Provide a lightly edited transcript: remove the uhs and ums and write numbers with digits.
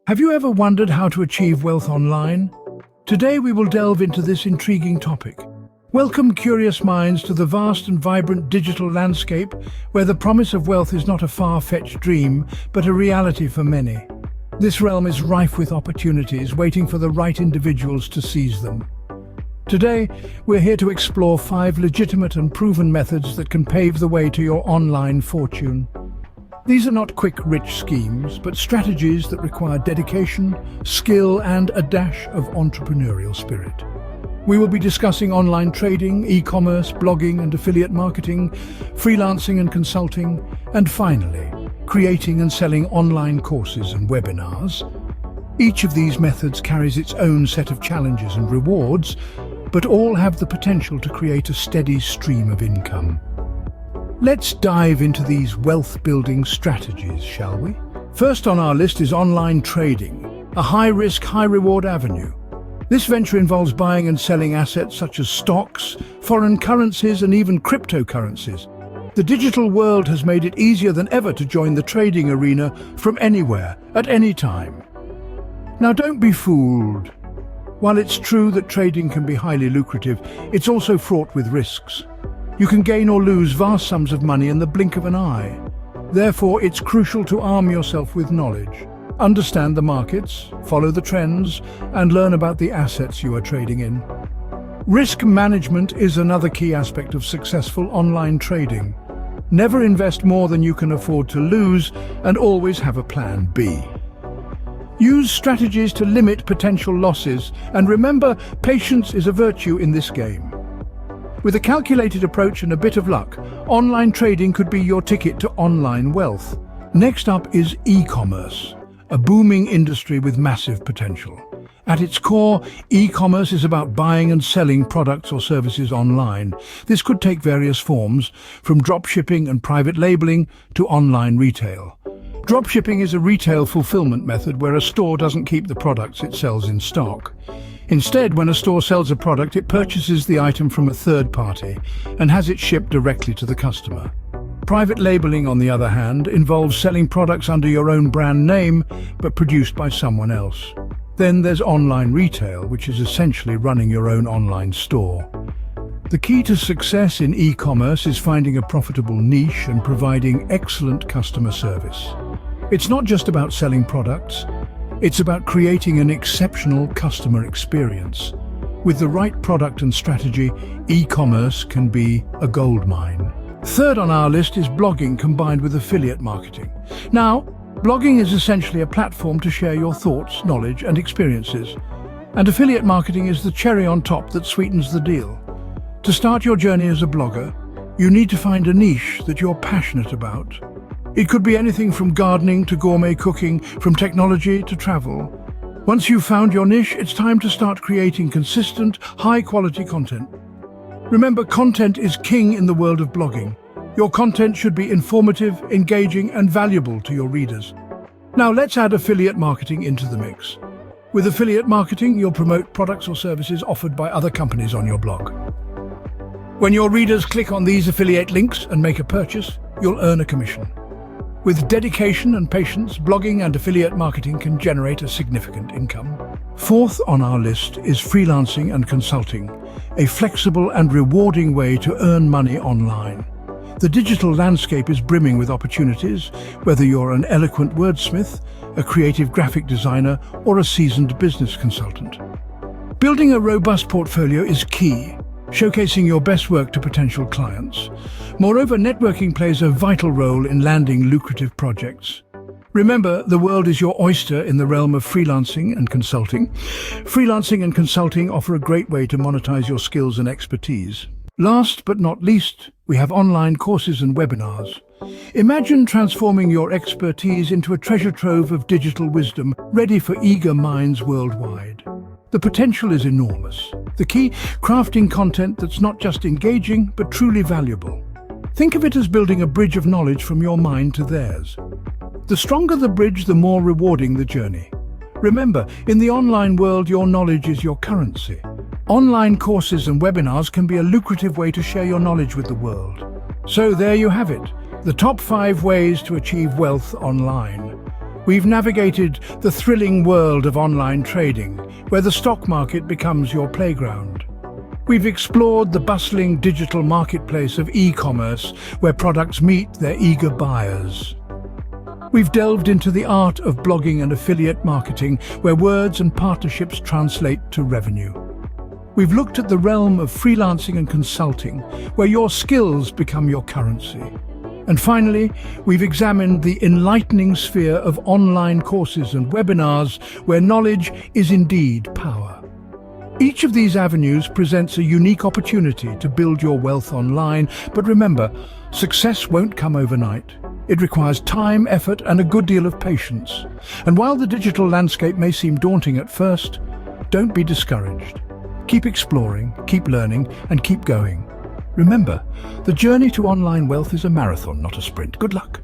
Have you ever wondered how to achieve wealth online? Today we will delve into this intriguing topic. Welcome, curious minds, to the vast and vibrant digital landscape where the promise of wealth is not a far-fetched dream, but a reality for many. This realm is rife with opportunities, waiting for the right individuals to seize them. Today, we're here to explore 5 legitimate and proven methods that can pave the way to your online fortune. These are not quick, rich schemes, but strategies that require dedication, skill, and a dash of entrepreneurial spirit. We will be discussing online trading, e-commerce, blogging and affiliate marketing, freelancing and consulting, and finally, creating and selling online courses and webinars. Each of these methods carries its own set of challenges and rewards, but all have the potential to create a steady stream of income. Let's dive into these wealth-building strategies, shall we? First on our list is online trading, a high-risk, high-reward avenue. This venture involves buying and selling assets such as stocks, foreign currencies, and even cryptocurrencies. The digital world has made it easier than ever to join the trading arena from anywhere, at any time. Now, don't be fooled. While it's true that trading can be highly lucrative, it's also fraught with risks. You can gain or lose vast sums of money in the blink of an eye. Therefore, it's crucial to arm yourself with knowledge. Understand the markets, follow the trends, and learn about the assets you are trading in. Risk management is another key aspect of successful online trading. Never invest more than you can afford to lose, and always have a plan B. Use strategies to limit potential losses, and remember, patience is a virtue in this game. With a calculated approach and a bit of luck, online trading could be your ticket to online wealth. Next up is e-commerce, a booming industry with massive potential. At its core, e-commerce is about buying and selling products or services online. This could take various forms, from dropshipping and private labeling to online retail. Dropshipping is a retail fulfillment method where a store doesn't keep the products it sells in stock. Instead, when a store sells a product, it purchases the item from a third party and has it shipped directly to the customer. Private labeling, on the other hand, involves selling products under your own brand name, but produced by someone else. Then there's online retail, which is essentially running your own online store. The key to success in e-commerce is finding a profitable niche and providing excellent customer service. It's not just about selling products, it's about creating an exceptional customer experience. With the right product and strategy, e-commerce can be a goldmine. Third on our list is blogging combined with affiliate marketing. Now, blogging is essentially a platform to share your thoughts, knowledge, and experiences. And affiliate marketing is the cherry on top that sweetens the deal. To start your journey as a blogger, you need to find a niche that you're passionate about. It could be anything from gardening to gourmet cooking, from technology to travel. Once you've found your niche, it's time to start creating consistent, high-quality content. Remember, content is king in the world of blogging. Your content should be informative, engaging, and valuable to your readers. Now let's add affiliate marketing into the mix. With affiliate marketing, you'll promote products or services offered by other companies on your blog. When your readers click on these affiliate links and make a purchase, you'll earn a commission. With dedication and patience, blogging and affiliate marketing can generate a significant income. Fourth on our list is freelancing and consulting, a flexible and rewarding way to earn money online. The digital landscape is brimming with opportunities, whether you're an eloquent wordsmith, a creative graphic designer, or a seasoned business consultant. Building a robust portfolio is key, showcasing your best work to potential clients. Moreover, networking plays a vital role in landing lucrative projects. Remember, the world is your oyster in the realm of freelancing and consulting. Freelancing and consulting offer a great way to monetize your skills and expertise. Last but not least, we have online courses and webinars. Imagine transforming your expertise into a treasure trove of digital wisdom, ready for eager minds worldwide. The potential is enormous. The key, crafting content that's not just engaging, but truly valuable. Think of it as building a bridge of knowledge from your mind to theirs. The stronger the bridge, the more rewarding the journey. Remember, in the online world, your knowledge is your currency. Online courses and webinars can be a lucrative way to share your knowledge with the world. So there you have it, the top 5 ways to achieve wealth online. We've navigated the thrilling world of online trading, where the stock market becomes your playground. We've explored the bustling digital marketplace of e-commerce, where products meet their eager buyers. We've delved into the art of blogging and affiliate marketing, where words and partnerships translate to revenue. We've looked at the realm of freelancing and consulting, where your skills become your currency. And finally, we've examined the enlightening sphere of online courses and webinars, where knowledge is indeed power. Each of these avenues presents a unique opportunity to build your wealth online, but remember, success won't come overnight. It requires time, effort, and a good deal of patience. And while the digital landscape may seem daunting at first, don't be discouraged. Keep exploring, keep learning, and keep going. Remember, the journey to online wealth is a marathon, not a sprint. Good luck.